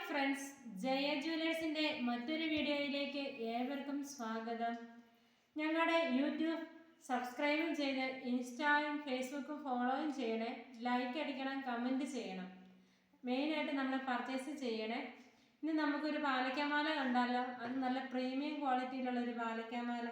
Friends, Jaya ജ്വല്ലേഴ്സിൻ്റെ മറ്റൊരു വീഡിയോയിലേക്ക് ഏവർക്കും സ്വാഗതം. ഞങ്ങളുടെ യൂട്യൂബ് സബ്സ്ക്രൈബും ചെയ്ത് ഇൻസ്റ്റായും ഫേസ്ബുക്കും ഫോളോയും ചെയ്യണേ. ലൈക്ക് അടിക്കണം, കമൻറ്റ് ചെയ്യണം. മെയിനായിട്ട് നമ്മൾ പർച്ചേസ് ചെയ്യണേ. ഇനി നമുക്കൊരു പാലക്കാമാല കണ്ടാലോ? അത് നല്ല പ്രീമിയം ക്വാളിറ്റിയിലുള്ളൊരു പാലക്കാമാല.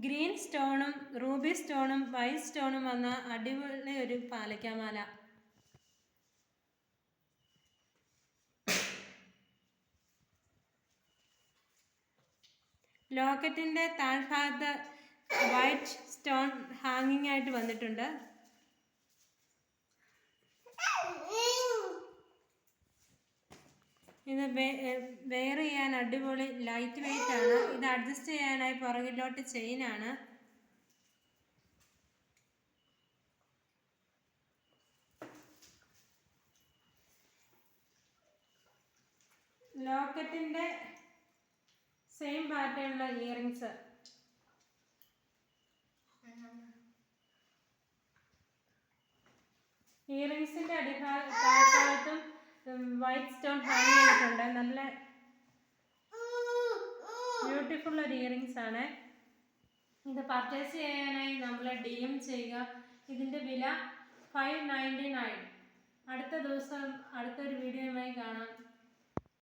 ഗ്രീൻ സ്റ്റോണും റൂബി സ്റ്റോണും വൈറ്റ് സ്റ്റോണും വന്ന അടിപൊളി ഒരു പാലക്കാമാല. ലോക്കറ്റിൻ്റെ താഴ്ഭാഗത്ത് വൈറ്റ് സ്റ്റോൺ ഹാങ്ങിങ് ആയിട്ട് വന്നിട്ടുണ്ട്. ഇത് വെയർ ചെയ്യാൻ അടിപൊളി ലൈറ്റ് വെയിറ്റ് ആണ്. ഇത് അഡ്ജസ്റ്റ് ചെയ്യാനായി പുറകിലോട്ട് ചെയിനാണ്. ലോക്കറ്റിൻ്റെ സെയിം പാറ്റേണുള്ള ഇയറിങ്സ്. ഇയറിങ്സിൻ്റെ താഴ്ഭാഗത്തും വൈറ്റ് സ്റ്റോൺ ഹാങ് ചെയ്തിട്ടുണ്ട്. നല്ല ബ്യൂട്ടിഫുൾ ഒരു ഇയറിങ്സ് ആണ്. ഇത് പർച്ചേസ് ചെയ്യാനായി നമ്മൾ DM ചെയ്യുക. ഇതിൻ്റെ വില 599. അടുത്ത ദിവസം അടുത്തൊരു വീഡിയോയുമായി കാണാം.